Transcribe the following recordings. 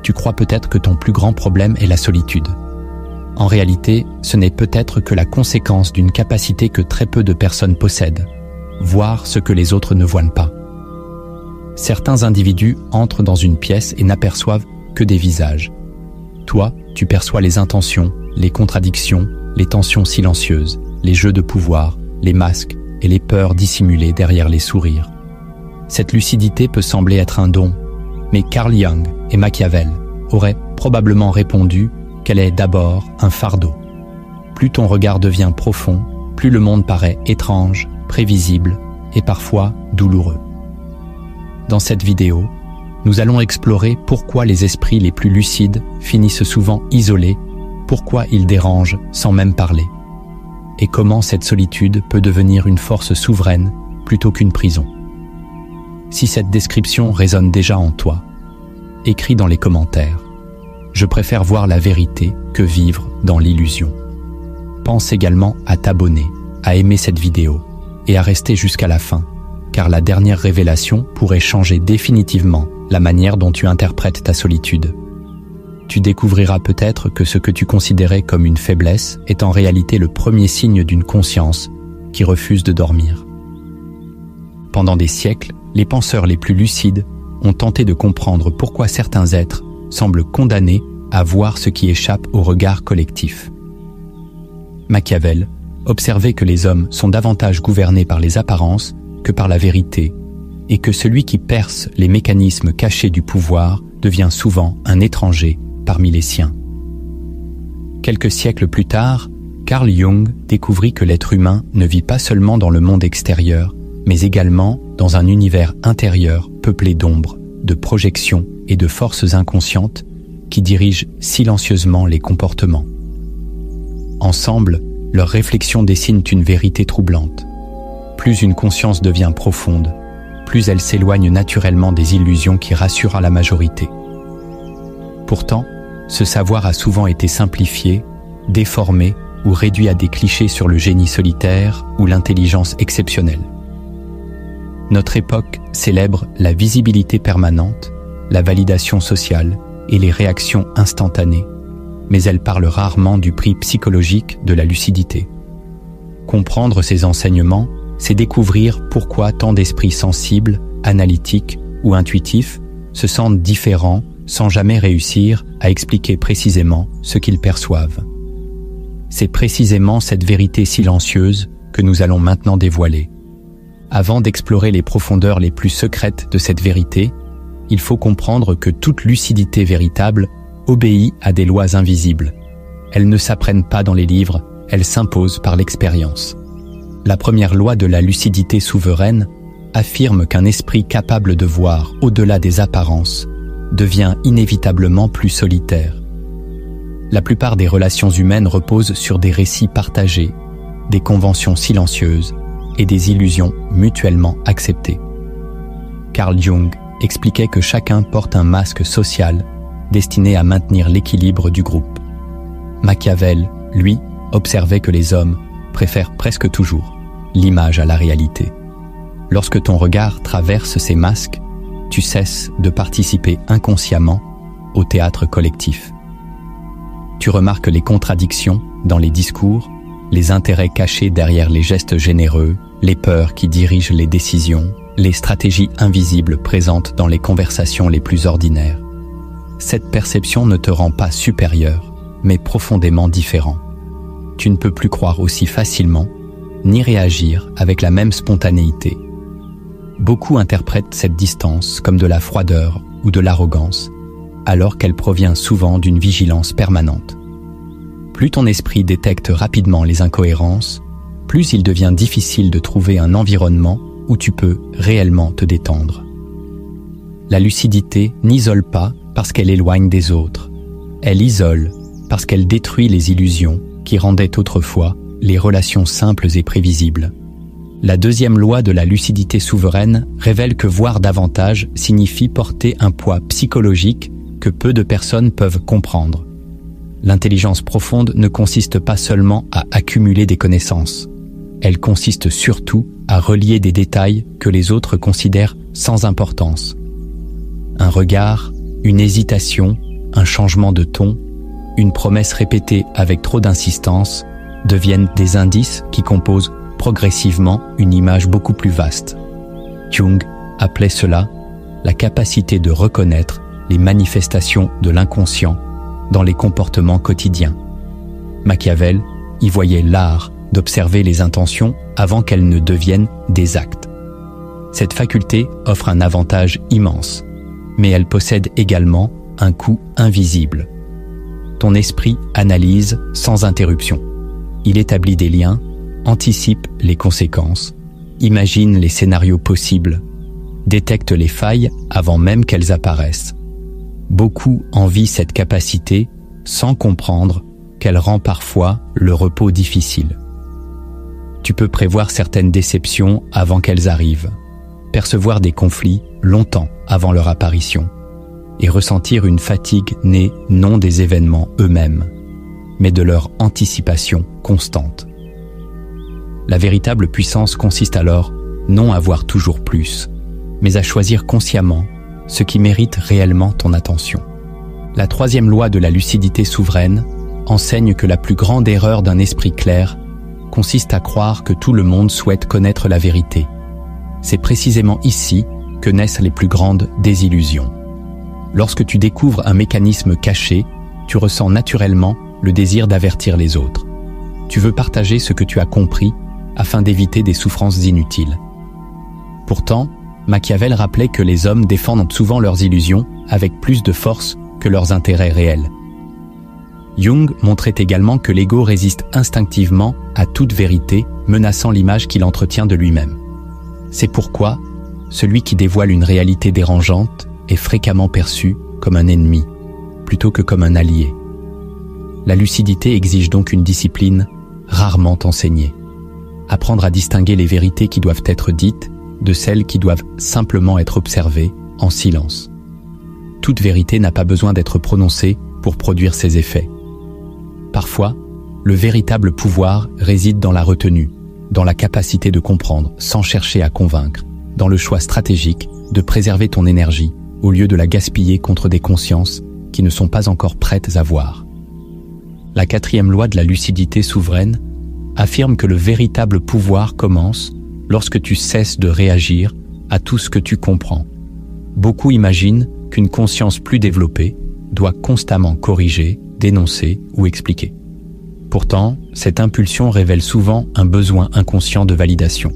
tu crois peut-être que ton plus grand problème est la solitude. En réalité, ce n'est peut-être que la conséquence d'une capacité que très peu de personnes possèdent, voir ce que les autres ne voient pas. Certains individus entrent dans une pièce et n'aperçoivent que des visages. Toi, tu perçois les intentions, les contradictions, les tensions silencieuses, les jeux de pouvoir, les masques et les peurs dissimulées derrière les sourires. Cette lucidité peut sembler être un don, mais Carl Jung et Machiavel auraient probablement répondu qu'elle est d'abord un fardeau. Plus ton regard devient profond, plus le monde paraît étrange, prévisible et parfois douloureux. Dans cette vidéo, nous allons explorer pourquoi les esprits les plus lucides finissent souvent isolés, pourquoi ils dérangent sans même parler, et comment cette solitude peut devenir une force souveraine plutôt qu'une prison. Si cette description résonne déjà en toi, écris dans les commentaires. Je préfère voir la vérité que vivre dans l'illusion. Pense également à t'abonner, à aimer cette vidéo et à rester jusqu'à la fin, car la dernière révélation pourrait changer définitivement la manière dont tu interprètes ta solitude. Tu découvriras peut-être que ce que tu considérais comme une faiblesse est en réalité le premier signe d'une conscience qui refuse de dormir. Pendant des siècles, les penseurs les plus lucides ont tenté de comprendre pourquoi certains êtres semblent condamnés à voir ce qui échappe au regard collectif. Machiavel observait que les hommes sont davantage gouvernés par les apparences que par la vérité, et que celui qui perce les mécanismes cachés du pouvoir devient souvent un étranger parmi les siens. Quelques siècles plus tard, Carl Jung découvrit que l'être humain ne vit pas seulement dans le monde extérieur, mais également dans un univers intérieur peuplé d'ombres, de projections et de forces inconscientes qui dirigent silencieusement les comportements. Ensemble, leurs réflexions dessinent une vérité troublante. Plus une conscience devient profonde, plus elle s'éloigne naturellement des illusions qui rassurent la majorité. Pourtant, ce savoir a souvent été simplifié, déformé ou réduit à des clichés sur le génie solitaire ou l'intelligence exceptionnelle. Notre époque célèbre la visibilité permanente, la validation sociale et les réactions instantanées, mais elle parle rarement du prix psychologique de la lucidité. Comprendre ces enseignements, c'est découvrir pourquoi tant d'esprits sensibles, analytiques ou intuitifs se sentent différents sans jamais réussir à expliquer précisément ce qu'ils perçoivent. C'est précisément cette vérité silencieuse que nous allons maintenant dévoiler. Avant d'explorer les profondeurs les plus secrètes de cette vérité, il faut comprendre que toute lucidité véritable obéit à des lois invisibles. Elles ne s'apprennent pas dans les livres, elles s'imposent par l'expérience. La première loi de la lucidité souveraine affirme qu'un esprit capable de voir au-delà des apparences devient inévitablement plus solitaire. La plupart des relations humaines reposent sur des récits partagés, des conventions silencieuses et des illusions mutuellement acceptées. Carl Jung expliquait que chacun porte un masque social destiné à maintenir l'équilibre du groupe. Machiavel, lui, observait que les hommes préfèrent presque toujours l'image à la réalité. Lorsque ton regard traverse ces masques, tu cesses de participer inconsciemment au théâtre collectif. Tu remarques les contradictions dans les discours, les intérêts cachés derrière les gestes généreux, les peurs qui dirigent les décisions, les stratégies invisibles présentes dans les conversations les plus ordinaires. Cette perception ne te rend pas supérieur, mais profondément différent. Tu ne peux plus croire aussi facilement, ni réagir avec la même spontanéité. Beaucoup interprètent cette distance comme de la froideur ou de l'arrogance, alors qu'elle provient souvent d'une vigilance permanente. Plus ton esprit détecte rapidement les incohérences, plus il devient difficile de trouver un environnement où tu peux réellement te détendre. La lucidité n'isole pas parce qu'elle éloigne des autres. Elle isole parce qu'elle détruit les illusions qui rendaient autrefois les relations simples et prévisibles. La deuxième loi de la lucidité souveraine révèle que voir davantage signifie porter un poids psychologique que peu de personnes peuvent comprendre. L'intelligence profonde ne consiste pas seulement à accumuler des connaissances. Elle consiste surtout à relier des détails que les autres considèrent sans importance. Un regard, une hésitation un changement de ton, une promesse répétée avec trop d'insistance deviennent des indices qui composent progressivement une image beaucoup plus vaste. Jung appelait cela la capacité de reconnaître les manifestations de l'inconscient dans les comportements quotidiens. Machiavel y voyait l'art d'observer les intentions avant qu'elles ne deviennent des actes. Cette faculté offre un avantage immense, mais elle possède également un coût invisible. Ton esprit analyse sans interruption. Il établit des liens, anticipe les conséquences, imagine les scénarios possibles, détecte les failles avant même qu'elles apparaissent. Beaucoup envient cette capacité sans comprendre qu'elle rend parfois le repos difficile. Tu peux prévoir certaines déceptions avant qu'elles arrivent, percevoir des conflits longtemps avant leur apparition, et ressentir une fatigue née non des événements eux-mêmes, mais de leur anticipation constante. La véritable puissance consiste alors non à voir toujours plus, mais à choisir consciemment ce qui mérite réellement ton attention. La troisième loi de la lucidité souveraine enseigne que la plus grande erreur d'un esprit clair consiste à croire que tout le monde souhaite connaître la vérité. C'est précisément ici que naissent les plus grandes désillusions. Lorsque tu découvres un mécanisme caché, tu ressens naturellement le désir d'avertir les autres. Tu veux partager ce que tu as compris afin d'éviter des souffrances inutiles. Pourtant, Machiavel rappelait que les hommes défendent souvent leurs illusions avec plus de force que leurs intérêts réels. Jung montrait également que l'ego résiste instinctivement à toute vérité, menaçant l'image qu'il entretient de lui-même. C'est pourquoi celui qui dévoile une réalité dérangeante est fréquemment perçu comme un ennemi, plutôt que comme un allié. La lucidité exige donc une discipline rarement enseignée. Apprendre à distinguer les vérités qui doivent être dites de celles qui doivent simplement être observées en silence. Toute vérité n'a pas besoin d'être prononcée pour produire ses effets. Parfois, le véritable pouvoir réside dans la retenue, dans la capacité de comprendre sans chercher à convaincre, dans le choix stratégique de préserver ton énergie au lieu de la gaspiller contre des consciences qui ne sont pas encore prêtes à voir. La quatrième loi de la lucidité souveraine affirme que le véritable pouvoir commence lorsque tu cesses de réagir à tout ce que tu comprends. Beaucoup imaginent qu'une conscience plus développée doit constamment corriger, dénoncer ou expliquer. Pourtant, cette impulsion révèle souvent un besoin inconscient de validation.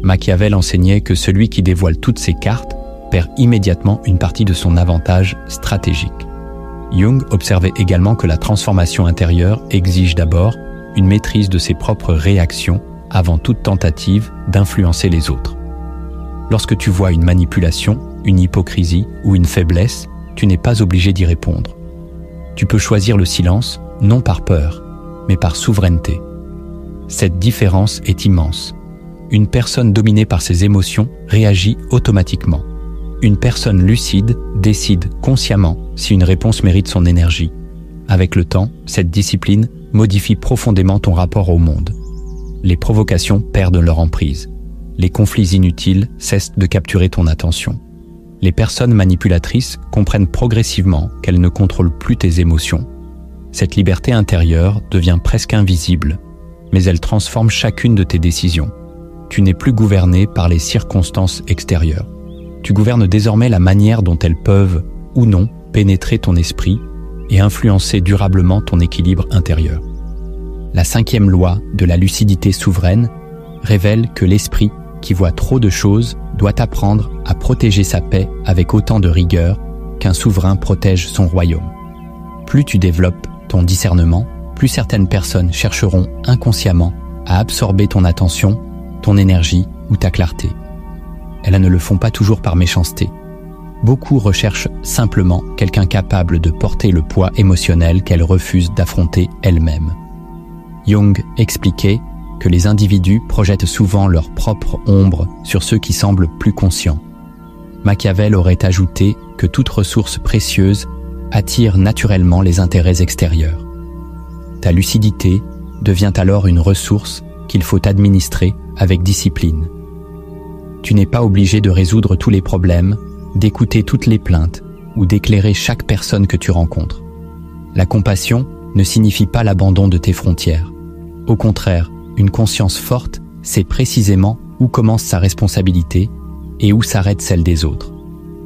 Machiavel enseignait que celui qui dévoile toutes ses cartes perd immédiatement une partie de son avantage stratégique. Jung observait également que la transformation intérieure exige d'abord une maîtrise de ses propres réactions avant toute tentative d'influencer les autres. Lorsque tu vois une manipulation, une hypocrisie ou une faiblesse, tu n'es pas obligé d'y répondre. Tu peux choisir le silence, non par peur, mais par souveraineté. Cette différence est immense. Une personne dominée par ses émotions réagit automatiquement. Une personne lucide décide consciemment si une réponse mérite son énergie. Avec le temps, cette discipline modifie profondément ton rapport au monde. Les provocations perdent leur emprise. Les conflits inutiles cessent de capturer ton attention. Les personnes manipulatrices comprennent progressivement qu'elles ne contrôlent plus tes émotions. Cette liberté intérieure devient presque invisible, mais elle transforme chacune de tes décisions. Tu n'es plus gouverné par les circonstances extérieures. Tu gouvernes désormais la manière dont elles peuvent, ou non, pénétrer ton esprit et influencer durablement ton équilibre intérieur. La cinquième loi de la lucidité souveraine révèle que l'esprit qui voit trop de choses doit apprendre à protéger sa paix avec autant de rigueur qu'un souverain protège son royaume. Plus tu développes ton discernement, plus certaines personnes chercheront inconsciemment à absorber ton attention, ton énergie ou ta clarté. Elles ne le font pas toujours par méchanceté. Beaucoup recherchent simplement quelqu'un capable de porter le poids émotionnel qu'elles refusent d'affronter elles-mêmes. Jung expliquait que les individus projettent souvent leur propre ombre sur ceux qui semblent plus conscients. Machiavel aurait ajouté que toute ressource précieuse attire naturellement les intérêts extérieurs. Ta lucidité devient alors une ressource qu'il faut administrer avec discipline. Tu n'es pas obligé de résoudre tous les problèmes, d'écouter toutes les plaintes, ou d'éclairer chaque personne que tu rencontres. La compassion ne signifie pas l'abandon de tes frontières. Au contraire, une conscience forte sait précisément où commence sa responsabilité et où s'arrête celle des autres.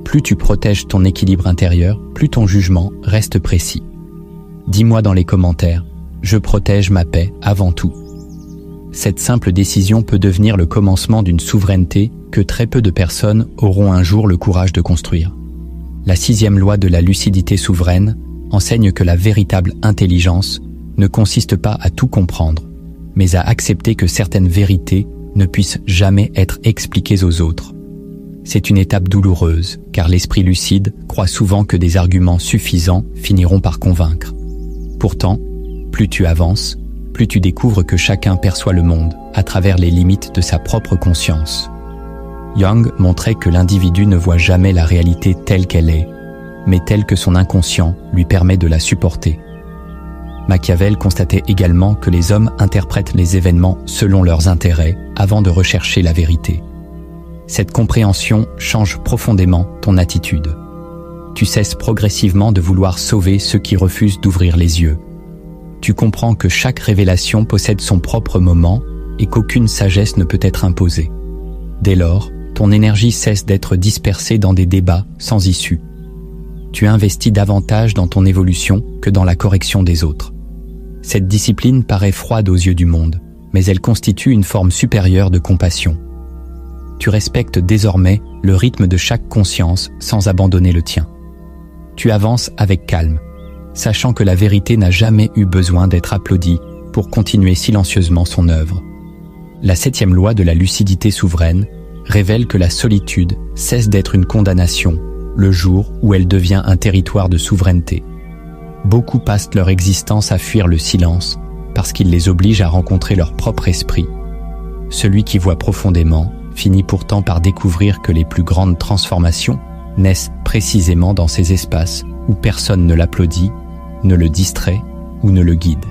Plus tu protèges ton équilibre intérieur, plus ton jugement reste précis. Dis-moi dans les commentaires, je protège ma paix avant tout. Cette simple décision peut devenir le commencement d'une souveraineté que très peu de personnes auront un jour le courage de construire. La 6e loi de la lucidité souveraine enseigne que la véritable intelligence ne consiste pas à tout comprendre, mais à accepter que certaines vérités ne puissent jamais être expliquées aux autres. C'est une étape douloureuse, car l'esprit lucide croit souvent que des arguments suffisants finiront par convaincre. Pourtant, plus tu avances, plus tu découvres que chacun perçoit le monde à travers les limites de sa propre conscience. Jung montrait que l'individu ne voit jamais la réalité telle qu'elle est, mais telle que son inconscient lui permet de la supporter. Machiavel constatait également que les hommes interprètent les événements selon leurs intérêts avant de rechercher la vérité. Cette compréhension change profondément ton attitude. Tu cesses progressivement de vouloir sauver ceux qui refusent d'ouvrir les yeux. Tu comprends que chaque révélation possède son propre moment et qu'aucune sagesse ne peut être imposée. Dès lors, ton énergie cesse d'être dispersée dans des débats sans issue. Tu investis davantage dans ton évolution que dans la correction des autres. Cette discipline paraît froide aux yeux du monde, mais elle constitue une forme supérieure de compassion. Tu respectes désormais le rythme de chaque conscience sans abandonner le tien. Tu avances avec calme, sachant que la vérité n'a jamais eu besoin d'être applaudie pour continuer silencieusement son œuvre. La 7e loi de la lucidité souveraine révèle que la solitude cesse d'être une condamnation le jour où elle devient un territoire de souveraineté. Beaucoup passent leur existence à fuir le silence parce qu'il les oblige à rencontrer leur propre esprit. Celui qui voit profondément finit pourtant par découvrir que les plus grandes transformations naissent précisément dans ces espaces où personne ne l'applaudit, ne le distrait ou ne le guide.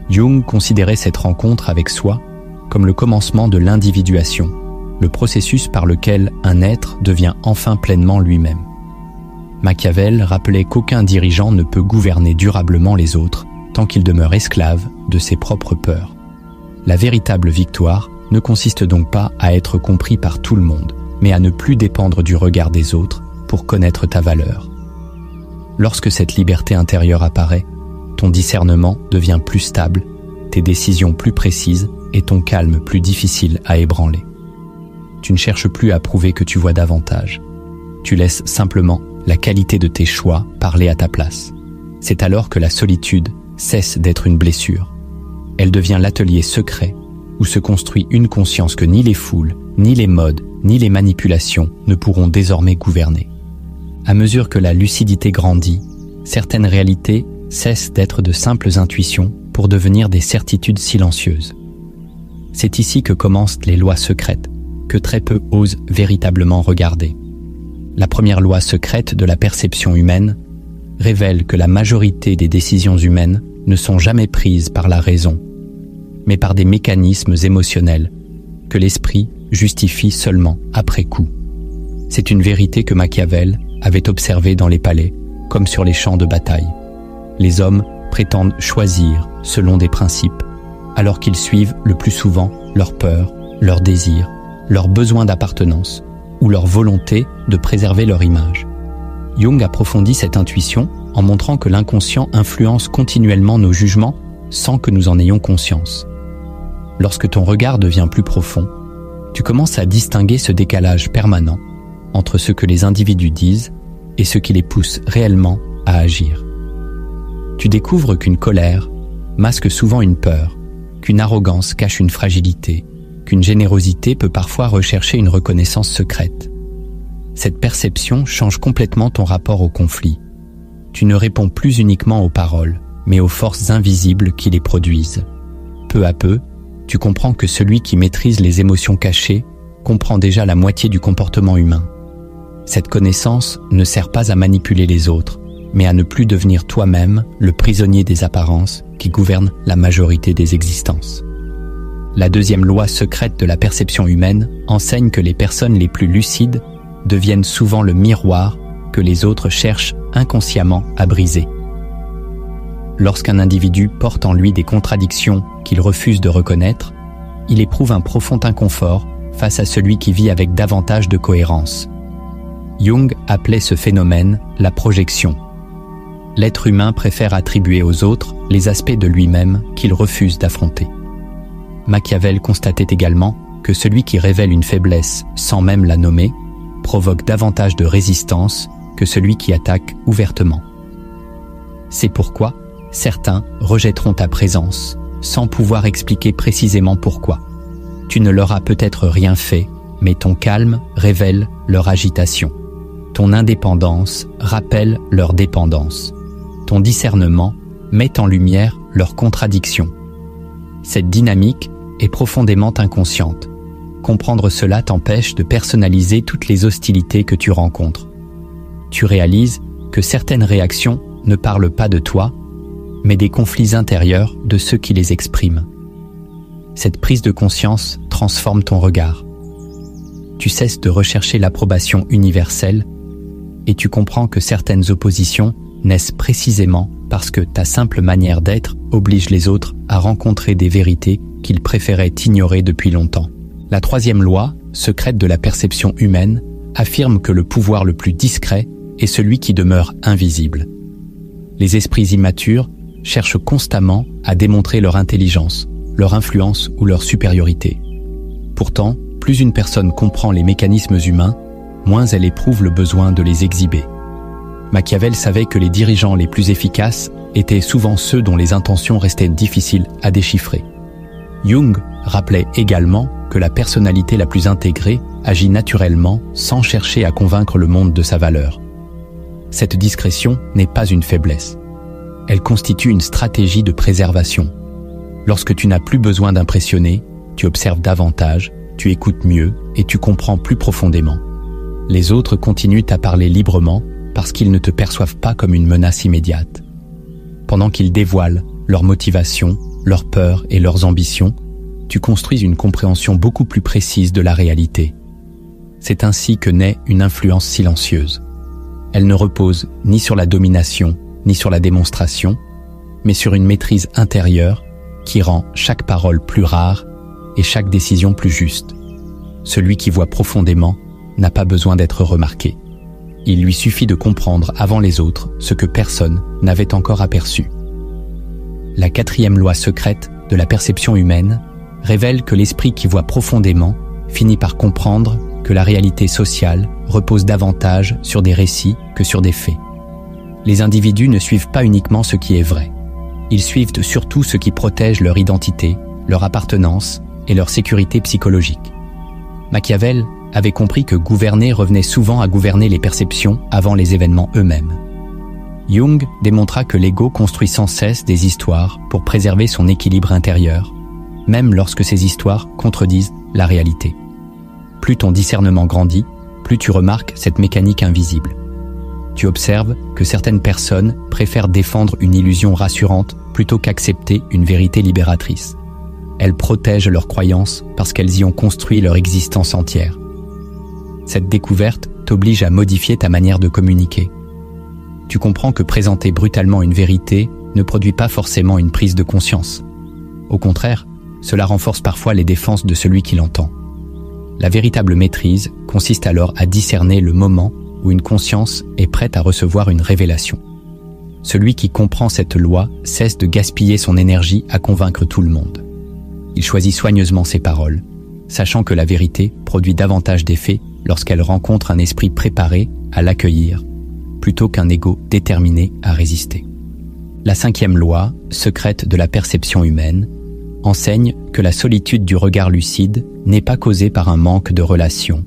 Jung considérait cette rencontre avec soi comme le commencement de l'individuation, le processus par lequel un être devient enfin pleinement lui-même. Machiavel rappelait qu'aucun dirigeant ne peut gouverner durablement les autres tant qu'il demeure esclave de ses propres peurs. La véritable victoire ne consiste donc pas à être compris par tout le monde, mais à ne plus dépendre du regard des autres pour connaître ta valeur. Lorsque cette liberté intérieure apparaît, ton discernement devient plus stable, tes décisions plus précises et ton calme plus difficile à ébranler. Tu ne cherches plus à prouver que tu vois davantage. Tu laisses simplement la qualité de tes choix parler à ta place. C'est alors que la solitude cesse d'être une blessure. Elle devient l'atelier secret où se construit une conscience que ni les foules, ni les modes, ni les manipulations ne pourront désormais gouverner. À mesure que la lucidité grandit, certaines réalités cessent d'être de simples intuitions pour devenir des certitudes silencieuses. C'est ici que commencent les lois secrètes, que très peu osent véritablement regarder. La première loi secrète de la perception humaine révèle que la majorité des décisions humaines ne sont jamais prises par la raison, mais par des mécanismes émotionnels que l'esprit justifie seulement après coup. C'est une vérité que Machiavel avait observée dans les palais, comme sur les champs de bataille. Les hommes prétendent choisir selon des principes, alors qu'ils suivent le plus souvent leurs peurs, leurs désirs, leurs besoins d'appartenance ou leur volonté de préserver leur image. Jung approfondit cette intuition en montrant que l'inconscient influence continuellement nos jugements sans que nous en ayons conscience. Lorsque ton regard devient plus profond, tu commences à distinguer ce décalage permanent entre ce que les individus disent et ce qui les pousse réellement à agir. Tu découvres qu'une colère masque souvent une peur, qu'une arrogance cache une fragilité, qu'une générosité peut parfois rechercher une reconnaissance secrète. Cette perception change complètement ton rapport au conflit. Tu ne réponds plus uniquement aux paroles, mais aux forces invisibles qui les produisent. Peu à peu, tu comprends que celui qui maîtrise les émotions cachées comprend déjà la moitié du comportement humain. Cette connaissance ne sert pas à manipuler les autres, mais à ne plus devenir toi-même le prisonnier des apparences qui gouvernent la majorité des existences. La deuxième loi secrète de la perception humaine enseigne que les personnes les plus lucides deviennent souvent le miroir que les autres cherchent inconsciemment à briser. Lorsqu'un individu porte en lui des contradictions qu'il refuse de reconnaître, il éprouve un profond inconfort face à celui qui vit avec davantage de cohérence. Jung appelait ce phénomène la projection. L'être humain préfère attribuer aux autres les aspects de lui-même qu'il refuse d'affronter. Machiavel constatait également que celui qui révèle une faiblesse sans même la nommer provoque davantage de résistance que celui qui attaque ouvertement. C'est pourquoi certains rejetteront ta présence sans pouvoir expliquer précisément pourquoi. Tu ne leur as peut-être rien fait, mais ton calme révèle leur agitation. Ton indépendance rappelle leur dépendance. Ton discernement met en lumière leurs contradictions. Cette dynamique est profondément inconsciente. Comprendre cela t'empêche de personnaliser toutes les hostilités que tu rencontres. Tu réalises que certaines réactions ne parlent pas de toi, mais des conflits intérieurs de ceux qui les expriment. Cette prise de conscience transforme ton regard. Tu cesses de rechercher l'approbation universelle et tu comprends que certaines oppositions naissent précisément parce que ta simple manière d'être oblige les autres à rencontrer des vérités qu'ils préféraient ignorer depuis longtemps. La troisième loi, secrète de la perception humaine, affirme que le pouvoir le plus discret est celui qui demeure invisible. Les esprits immatures cherchent constamment à démontrer leur intelligence, leur influence ou leur supériorité. Pourtant, plus une personne comprend les mécanismes humains, moins elle éprouve le besoin de les exhiber. Machiavel savait que les dirigeants les plus efficaces étaient souvent ceux dont les intentions restaient difficiles à déchiffrer. Jung rappelait également que la personnalité la plus intégrée agit naturellement sans chercher à convaincre le monde de sa valeur. Cette discrétion n'est pas une faiblesse. Elle constitue une stratégie de préservation. Lorsque tu n'as plus besoin d'impressionner, tu observes davantage, tu écoutes mieux et tu comprends plus profondément. Les autres continuent à parler librement parce qu'ils ne te perçoivent pas comme une menace immédiate. Pendant qu'ils dévoilent leurs motivations, leurs peurs et leurs ambitions, tu construis une compréhension beaucoup plus précise de la réalité. C'est ainsi que naît une influence silencieuse. Elle ne repose ni sur la domination, ni sur la démonstration, mais sur une maîtrise intérieure qui rend chaque parole plus rare et chaque décision plus juste. Celui qui voit profondément n'a pas besoin d'être remarqué. Il lui suffit de comprendre avant les autres ce que personne n'avait encore aperçu. La quatrième loi secrète de la perception humaine révèle que l'esprit qui voit profondément finit par comprendre que la réalité sociale repose davantage sur des récits que sur des faits. Les individus ne suivent pas uniquement ce qui est vrai. Ils suivent surtout ce qui protège leur identité, leur appartenance et leur sécurité psychologique. Machiavel avait compris que gouverner revenait souvent à gouverner les perceptions avant les événements eux-mêmes. Jung démontra que l'ego construit sans cesse des histoires pour préserver son équilibre intérieur, même lorsque ces histoires contredisent la réalité. Plus ton discernement grandit, plus tu remarques cette mécanique invisible. Tu observes que certaines personnes préfèrent défendre une illusion rassurante plutôt qu'accepter une vérité libératrice. Elles protègent leurs croyances parce qu'elles y ont construit leur existence entière. Cette découverte t'oblige à modifier ta manière de communiquer. Tu comprends que présenter brutalement une vérité ne produit pas forcément une prise de conscience. Au contraire, cela renforce parfois les défenses de celui qui l'entend. La véritable maîtrise consiste alors à discerner le moment où une conscience est prête à recevoir une révélation. Celui qui comprend cette loi cesse de gaspiller son énergie à convaincre tout le monde. Il choisit soigneusement ses paroles, sachant que la vérité produit davantage d'effet lorsqu'elle rencontre un esprit préparé à l'accueillir, plutôt qu'un ego déterminé à résister. La cinquième loi, secrète de la perception humaine, enseigne que la solitude du regard lucide n'est pas causée par un manque de relation,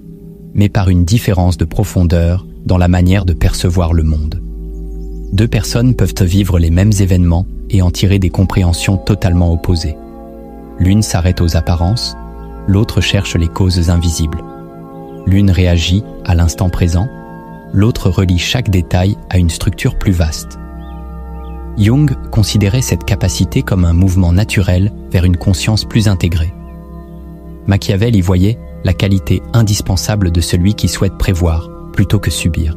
mais par une différence de profondeur dans la manière de percevoir le monde. Deux personnes peuvent vivre les mêmes événements et en tirer des compréhensions totalement opposées. L'une s'arrête aux apparences, l'autre cherche les causes invisibles. L'une réagit à l'instant présent, l'autre relie chaque détail à une structure plus vaste. Jung considérait cette capacité comme un mouvement naturel vers une conscience plus intégrée. Machiavel y voyait la qualité indispensable de celui qui souhaite prévoir plutôt que subir.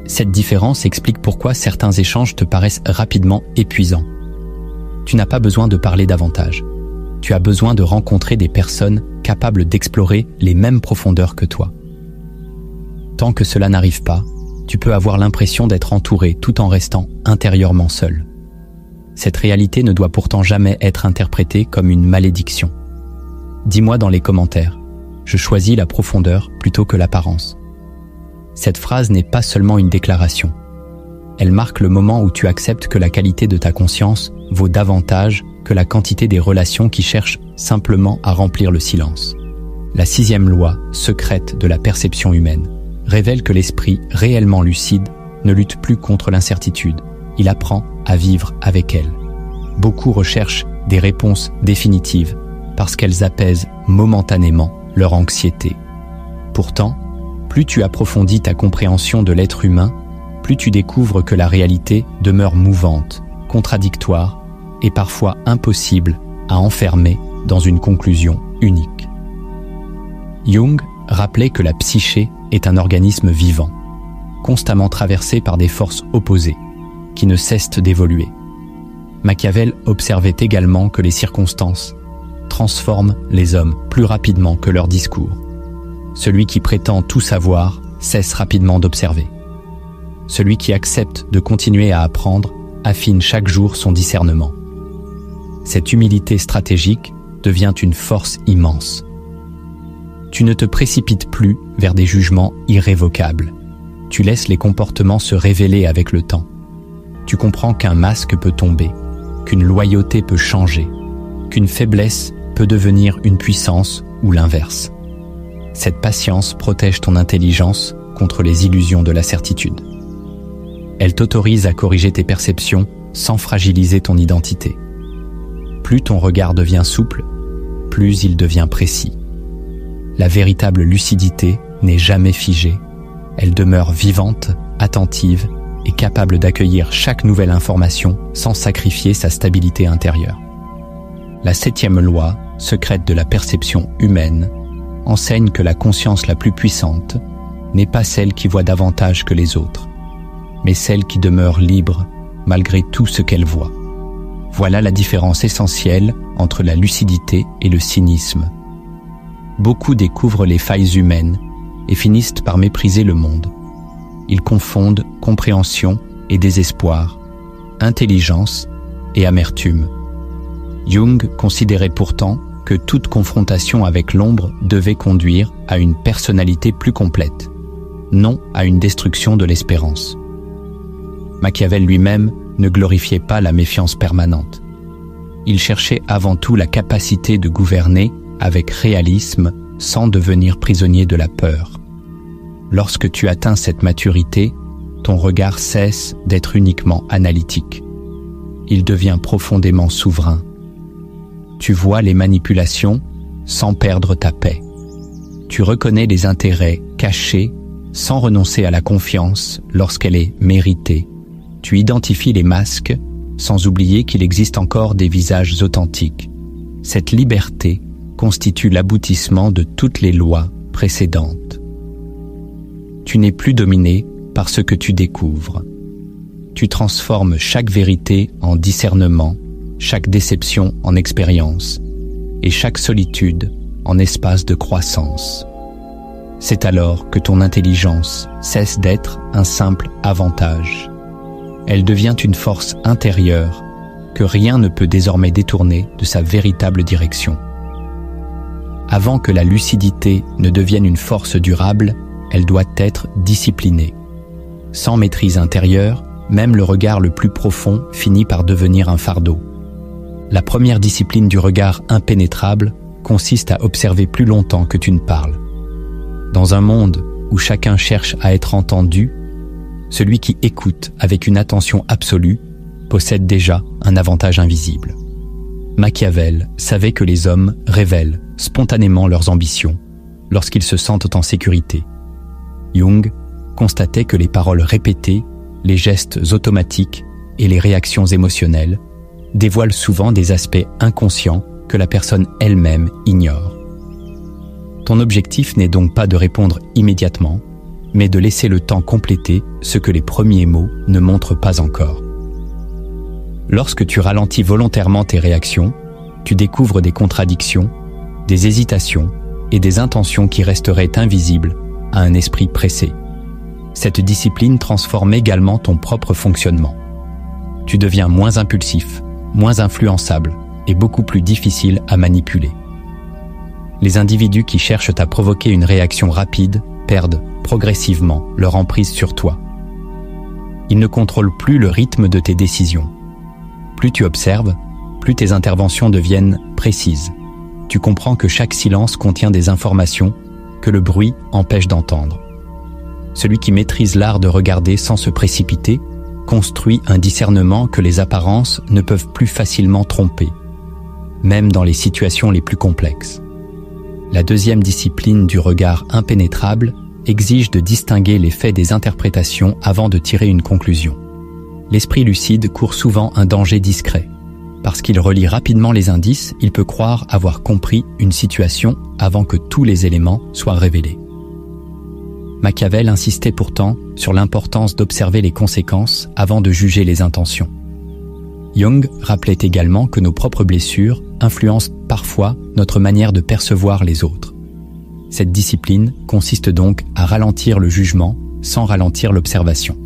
Cette différence explique pourquoi certains échanges te paraissent rapidement épuisants. Tu n'as pas besoin de parler davantage. Tu as besoin de rencontrer des personnes capables d'explorer les mêmes profondeurs que toi. Tant que cela n'arrive pas, tu peux avoir l'impression d'être entouré tout en restant intérieurement seul. Cette réalité ne doit pourtant jamais être interprétée comme une malédiction. Dis-moi dans les commentaires, je choisis la profondeur plutôt que l'apparence. Cette phrase n'est pas seulement une déclaration. Elle marque le moment où tu acceptes que la qualité de ta conscience vaut davantage que la quantité des relations qui cherchent simplement à remplir le silence. La 6e loi secrète de la perception humaine révèle que l'esprit réellement lucide ne lutte plus contre l'incertitude. Il apprend à vivre avec elle. Beaucoup recherchent des réponses définitives parce qu'elles apaisent momentanément leur anxiété. Pourtant, plus tu approfondis ta compréhension de l'être humain, plus tu découvres que la réalité demeure mouvante, contradictoire et parfois impossible à enfermer dans une conclusion unique. Jung rappelait que la psyché est un organisme vivant, constamment traversé par des forces opposées, qui ne cessent d'évoluer. Machiavel observait également que les circonstances transforment les hommes plus rapidement que leurs discours. Celui qui prétend tout savoir cesse rapidement d'observer. Celui qui accepte de continuer à apprendre affine chaque jour son discernement. Cette humilité stratégique devient une force immense. Tu ne te précipites plus vers des jugements irrévocables. Tu laisses les comportements se révéler avec le temps. Tu comprends qu'un masque peut tomber, qu'une loyauté peut changer, qu'une faiblesse peut devenir une puissance ou l'inverse. Cette patience protège ton intelligence contre les illusions de la certitude. Elle t'autorise à corriger tes perceptions sans fragiliser ton identité. Plus ton regard devient souple, plus il devient précis. La véritable lucidité n'est jamais figée. Elle demeure vivante, attentive et capable d'accueillir chaque nouvelle information sans sacrifier sa stabilité intérieure. La 7e loi, secrète de la perception humaine, enseigne que la conscience la plus puissante n'est pas celle qui voit davantage que les autres, mais celle qui demeure libre malgré tout ce qu'elle voit. Voilà la différence essentielle entre la lucidité et le cynisme. Beaucoup découvrent les failles humaines et finissent par mépriser le monde. Ils confondent compréhension et désespoir, intelligence et amertume. Jung considérait pourtant que toute confrontation avec l'ombre devait conduire à une personnalité plus complète, non à une destruction de l'espérance. Machiavel lui-même ne glorifiait pas la méfiance permanente. Il cherchait avant tout la capacité de gouverner avec réalisme sans devenir prisonnier de la peur. Lorsque tu atteins cette maturité, ton regard cesse d'être uniquement analytique. Il devient profondément souverain. Tu vois les manipulations sans perdre ta paix. Tu reconnais les intérêts cachés sans renoncer à la confiance lorsqu'elle est méritée. Tu identifies les masques sans oublier qu'il existe encore des visages authentiques. Cette liberté constitue l'aboutissement de toutes les lois précédentes. Tu n'es plus dominé par ce que tu découvres. Tu transformes chaque vérité en discernement, chaque déception en expérience et chaque solitude en espace de croissance. C'est alors que ton intelligence cesse d'être un simple avantage. Elle devient une force intérieure que rien ne peut désormais détourner de sa véritable direction. Avant que la lucidité ne devienne une force durable, elle doit être disciplinée. Sans maîtrise intérieure, même le regard le plus profond finit par devenir un fardeau. La première discipline du regard impénétrable consiste à observer plus longtemps que tu ne parles. Dans un monde où chacun cherche à être entendu, celui qui écoute avec une attention absolue possède déjà un avantage invisible. Machiavel savait que les hommes révèlent spontanément leurs ambitions lorsqu'ils se sentent en sécurité. Jung constatait que les paroles répétées, les gestes automatiques et les réactions émotionnelles dévoilent souvent des aspects inconscients que la personne elle-même ignore. Ton objectif n'est donc pas de répondre immédiatement, mais de laisser le temps compléter ce que les premiers mots ne montrent pas encore. Lorsque tu ralentis volontairement tes réactions, tu découvres des contradictions, des hésitations et des intentions qui resteraient invisibles à un esprit pressé. Cette discipline transforme également ton propre fonctionnement. Tu deviens moins impulsif, moins influençable et beaucoup plus difficile à manipuler. Les individus qui cherchent à provoquer une réaction rapide perdent progressivement leur emprise sur toi. Ils ne contrôlent plus le rythme de tes décisions. Plus tu observes, plus tes interventions deviennent précises. Tu comprends que chaque silence contient des informations que le bruit empêche d'entendre. Celui qui maîtrise l'art de regarder sans se précipiter construit un discernement que les apparences ne peuvent plus facilement tromper, même dans les situations les plus complexes. La deuxième discipline du regard impénétrable exige de distinguer les faits des interprétations avant de tirer une conclusion. L'esprit lucide court souvent un danger discret. Parce qu'il relie rapidement les indices, il peut croire avoir compris une situation avant que tous les éléments soient révélés. Machiavel insistait pourtant sur l'importance d'observer les conséquences avant de juger les intentions. Jung rappelait également que nos propres blessures influencent parfois notre manière de percevoir les autres. Cette discipline consiste donc à ralentir le jugement sans ralentir l'observation.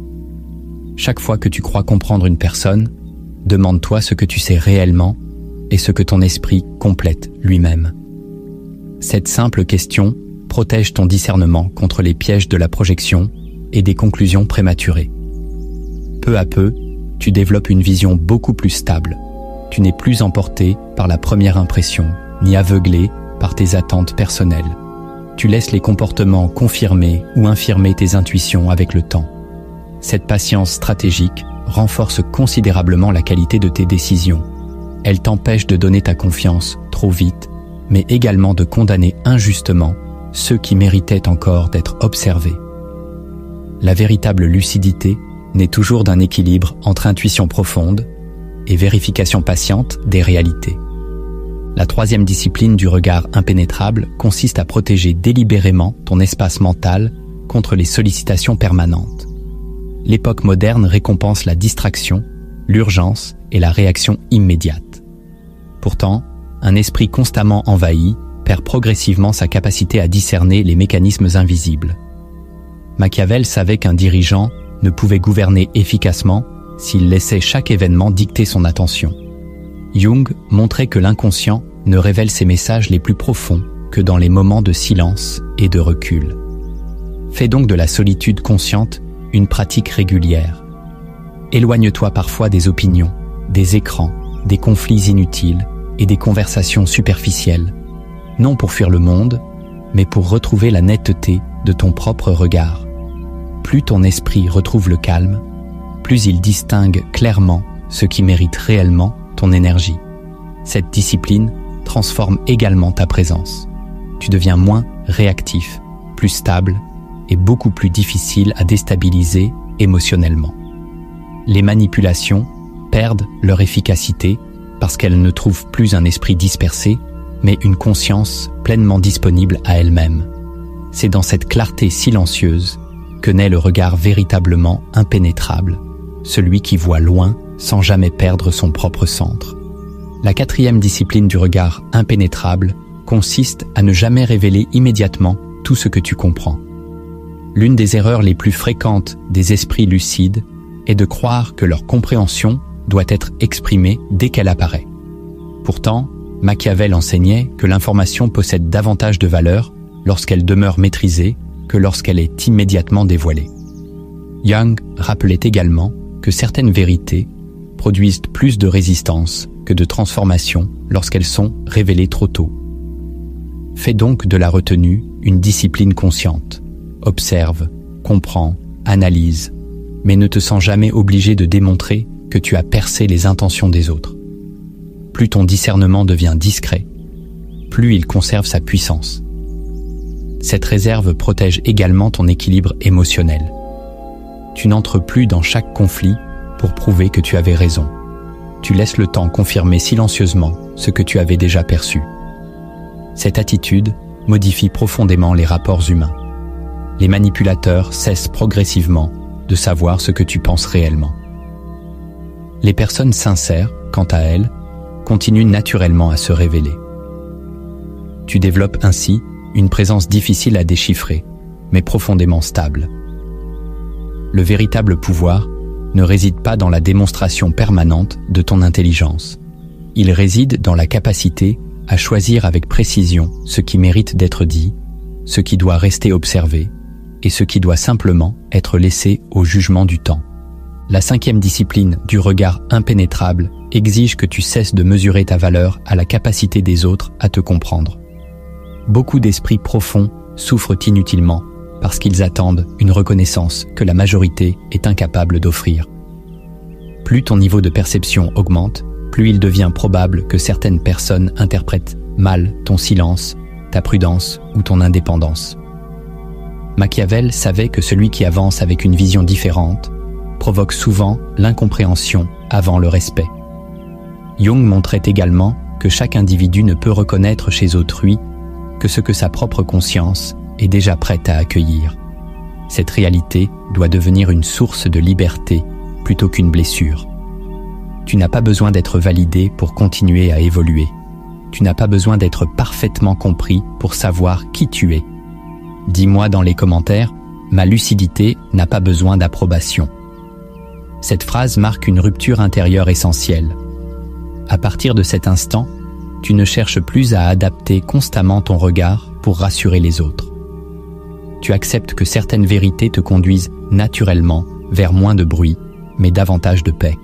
Chaque fois que tu crois comprendre une personne, demande-toi ce que tu sais réellement et ce que ton esprit complète lui-même. Cette simple question protège ton discernement contre les pièges de la projection et des conclusions prématurées. Peu à peu, tu développes une vision beaucoup plus stable. Tu n'es plus emporté par la première impression, ni aveuglé par tes attentes personnelles. Tu laisses les comportements confirmer ou infirmer tes intuitions avec le temps. Cette patience stratégique renforce considérablement la qualité de tes décisions. Elle t'empêche de donner ta confiance trop vite, mais également de condamner injustement ceux qui méritaient encore d'être observés. La véritable lucidité naît toujours d'un équilibre entre intuition profonde et vérification patiente des réalités. La troisième discipline du regard impénétrable consiste à protéger délibérément ton espace mental contre les sollicitations permanentes. L'époque moderne récompense la distraction, l'urgence et la réaction immédiate. Pourtant, un esprit constamment envahi perd progressivement sa capacité à discerner les mécanismes invisibles. Machiavel savait qu'un dirigeant ne pouvait gouverner efficacement s'il laissait chaque événement dicter son attention. Jung montrait que l'inconscient ne révèle ses messages les plus profonds que dans les moments de silence et de recul. Fais donc de la solitude consciente une pratique régulière. Éloigne-toi parfois des opinions, des écrans, des conflits inutiles et des conversations superficielles, non pour fuir le monde, mais pour retrouver la netteté de ton propre regard. Plus ton esprit retrouve le calme, plus il distingue clairement ce qui mérite réellement ton énergie. Cette discipline transforme également ta présence. Tu deviens moins réactif, plus stable et beaucoup plus difficile à déstabiliser émotionnellement. Les manipulations perdent leur efficacité parce qu'elles ne trouvent plus un esprit dispersé, mais une conscience pleinement disponible à elle-même. C'est dans cette clarté silencieuse que naît le regard véritablement impénétrable, celui qui voit loin sans jamais perdre son propre centre. La quatrième discipline du regard impénétrable consiste à ne jamais révéler immédiatement tout ce que tu comprends. L'une des erreurs les plus fréquentes des esprits lucides est de croire que leur compréhension doit être exprimée dès qu'elle apparaît. Pourtant, Machiavel enseignait que l'information possède davantage de valeur lorsqu'elle demeure maîtrisée que lorsqu'elle est immédiatement dévoilée. Jung rappelait également que certaines vérités produisent plus de résistance que de transformation lorsqu'elles sont révélées trop tôt. Fais donc de la retenue une discipline consciente. Observe, comprends, analyse, mais ne te sens jamais obligé de démontrer que tu as percé les intentions des autres. Plus ton discernement devient discret, plus il conserve sa puissance. Cette réserve protège également ton équilibre émotionnel. Tu n'entres plus dans chaque conflit pour prouver que tu avais raison. Tu laisses le temps confirmer silencieusement ce que tu avais déjà perçu. Cette attitude modifie profondément les rapports humains. les manipulateurs cessent progressivement de savoir ce que tu penses réellement. Les personnes sincères, quant à elles, continuent naturellement à se révéler. Tu développes ainsi une présence difficile à déchiffrer, mais profondément stable. Le véritable pouvoir ne réside pas dans la démonstration permanente de ton intelligence. Il réside dans la capacité à choisir avec précision ce qui mérite d'être dit, ce qui doit rester observé et ce qui doit simplement être laissé au jugement du temps. La 5e discipline du regard impénétrable exige que tu cesses de mesurer ta valeur à la capacité des autres à te comprendre. Beaucoup d'esprits profonds souffrent inutilement parce qu'ils attendent une reconnaissance que la majorité est incapable d'offrir. Plus ton niveau de perception augmente, plus il devient probable que certaines personnes interprètent mal ton silence, ta prudence ou ton indépendance. Machiavel savait que celui qui avance avec une vision différente provoque souvent l'incompréhension avant le respect. Jung montrait également que chaque individu ne peut reconnaître chez autrui que ce que sa propre conscience est déjà prête à accueillir. Cette réalité doit devenir une source de liberté plutôt qu'une blessure. Tu n'as pas besoin d'être validé pour continuer à évoluer. Tu n'as pas besoin d'être parfaitement compris pour savoir qui tu es. Dis-moi dans les commentaires, ma lucidité n'a pas besoin d'approbation. Cette phrase marque une rupture intérieure essentielle. À partir de cet instant, tu ne cherches plus à adapter constamment ton regard pour rassurer les autres. Tu acceptes que certaines vérités te conduisent naturellement vers moins de bruit, mais davantage de paix.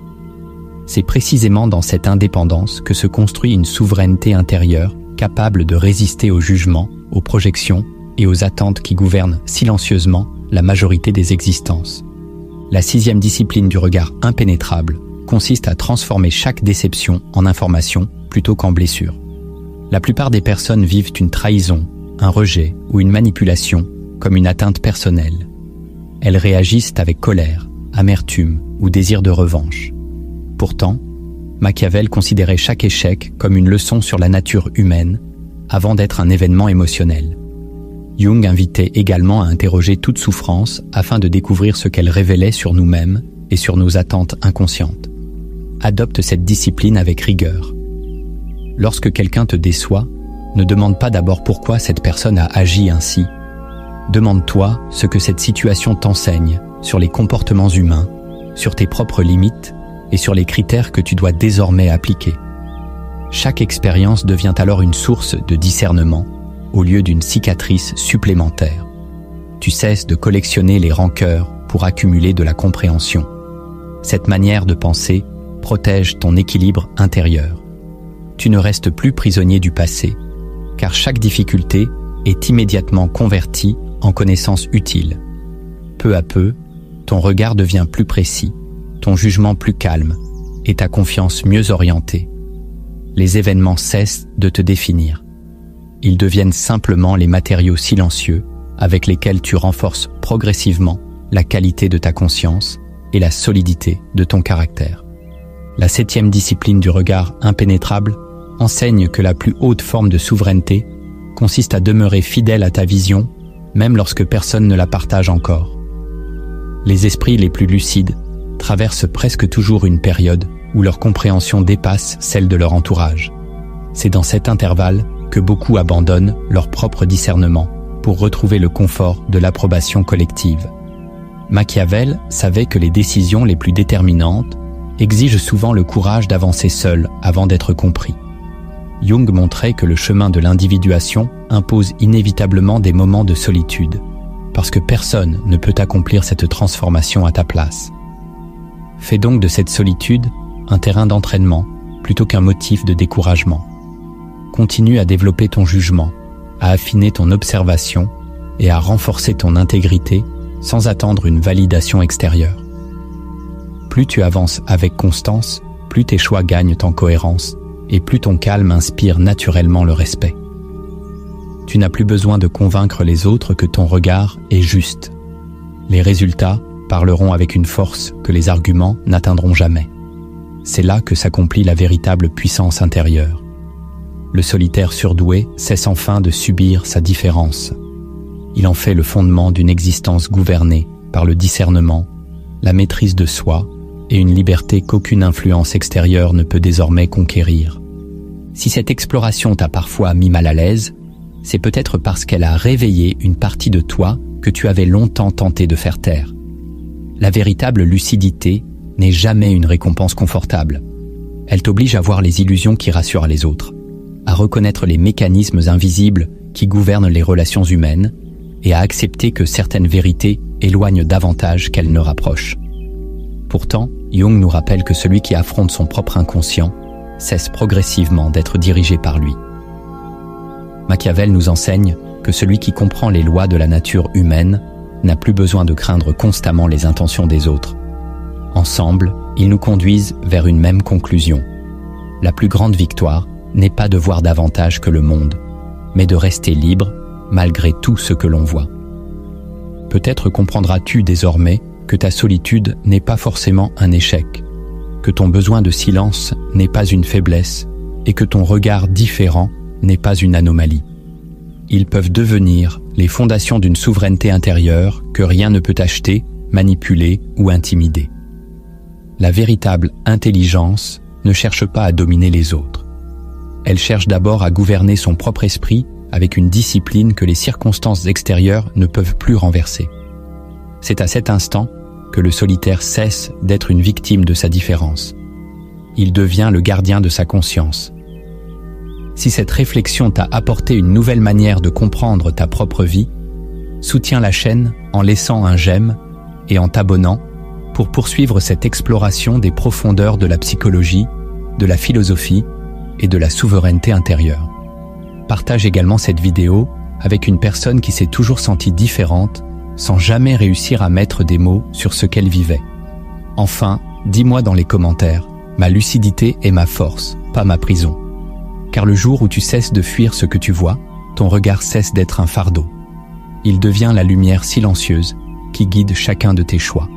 C'est précisément dans cette indépendance que se construit une souveraineté intérieure capable de résister aux jugements, aux projections et aux attentes qui gouvernent silencieusement la majorité des existences. La 6e discipline du regard impénétrable consiste à transformer chaque déception en information plutôt qu'en blessure. La plupart des personnes vivent une trahison, un rejet ou une manipulation comme une atteinte personnelle. Elles réagissent avec colère, amertume ou désir de revanche. Pourtant, Machiavel considérait chaque échec comme une leçon sur la nature humaine avant d'être un événement émotionnel. Jung invitait également à interroger toute souffrance afin de découvrir ce qu'elle révélait sur nous-mêmes et sur nos attentes inconscientes. Adopte cette discipline avec rigueur. Lorsque quelqu'un te déçoit, ne demande pas d'abord pourquoi cette personne a agi ainsi. Demande-toi ce que cette situation t'enseigne sur les comportements humains, sur tes propres limites et sur les critères que tu dois désormais appliquer. Chaque expérience devient alors une source de discernement au lieu d'une cicatrice supplémentaire. Tu cesses de collectionner les rancœurs pour accumuler de la compréhension. Cette manière de penser protège ton équilibre intérieur. Tu ne restes plus prisonnier du passé, car chaque difficulté est immédiatement convertie en connaissance utile. Peu à peu, ton regard devient plus précis, ton jugement plus calme et ta confiance mieux orientée. Les événements cessent de te définir. Ils deviennent simplement les matériaux silencieux avec lesquels tu renforces progressivement la qualité de ta conscience et la solidité de ton caractère. La 7e discipline du regard impénétrable enseigne que la plus haute forme de souveraineté consiste à demeurer fidèle à ta vision, même lorsque personne ne la partage encore. Les esprits les plus lucides traversent presque toujours une période où leur compréhension dépasse celle de leur entourage. C'est dans cet intervalle que beaucoup abandonnent leur propre discernement pour retrouver le confort de l'approbation collective. Machiavel savait que les décisions les plus déterminantes exigent souvent le courage d'avancer seul avant d'être compris. Jung montrait que le chemin de l'individuation impose inévitablement des moments de solitude, parce que personne ne peut accomplir cette transformation à ta place. Fais donc de cette solitude un terrain d'entraînement plutôt qu'un motif de découragement. Continue à développer ton jugement, à affiner ton observation et à renforcer ton intégrité sans attendre une validation extérieure. Plus tu avances avec constance, plus tes choix gagnent en cohérence et plus ton calme inspire naturellement le respect. Tu n'as plus besoin de convaincre les autres que ton regard est juste. Les résultats parleront avec une force que les arguments n'atteindront jamais. C'est là que s'accomplit la véritable puissance intérieure. Le solitaire surdoué cesse enfin de subir sa différence. Il en fait le fondement d'une existence gouvernée par le discernement, la maîtrise de soi et une liberté qu'aucune influence extérieure ne peut désormais conquérir. Si cette exploration t'a parfois mis mal à l'aise, c'est peut-être parce qu'elle a réveillé une partie de toi que tu avais longtemps tenté de faire taire. La véritable lucidité n'est jamais une récompense confortable. Elle t'oblige à voir les illusions qui rassurent les autres, à reconnaître les mécanismes invisibles qui gouvernent les relations humaines et à accepter que certaines vérités éloignent davantage qu'elles ne rapprochent. Pourtant, Jung nous rappelle que celui qui affronte son propre inconscient cesse progressivement d'être dirigé par lui. Machiavel nous enseigne que celui qui comprend les lois de la nature humaine n'a plus besoin de craindre constamment les intentions des autres. Ensemble, ils nous conduisent vers une même conclusion. La plus grande victoire n'est pas de voir davantage que le monde, mais de rester libre malgré tout ce que l'on voit. Peut-être comprendras-tu désormais que ta solitude n'est pas forcément un échec, que ton besoin de silence n'est pas une faiblesse et que ton regard différent n'est pas une anomalie. Ils peuvent devenir les fondations d'une souveraineté intérieure que rien ne peut acheter, manipuler ou intimider. La véritable intelligence ne cherche pas à dominer les autres. Elle cherche d'abord à gouverner son propre esprit avec une discipline que les circonstances extérieures ne peuvent plus renverser. C'est à cet instant que le solitaire cesse d'être une victime de sa différence. Il devient le gardien de sa conscience. Si cette réflexion t'a apporté une nouvelle manière de comprendre ta propre vie, soutiens la chaîne en laissant un j'aime et en t'abonnant pour poursuivre cette exploration des profondeurs de la psychologie, de la philosophie et de la souveraineté intérieure. Partage également cette vidéo avec une personne qui s'est toujours sentie différente sans jamais réussir à mettre des mots sur ce qu'elle vivait. Enfin, dis-moi dans les commentaires, ma lucidité est ma force, pas ma prison. Car le jour où tu cesses de fuir ce que tu vois, ton regard cesse d'être un fardeau. Il devient la lumière silencieuse qui guide chacun de tes choix.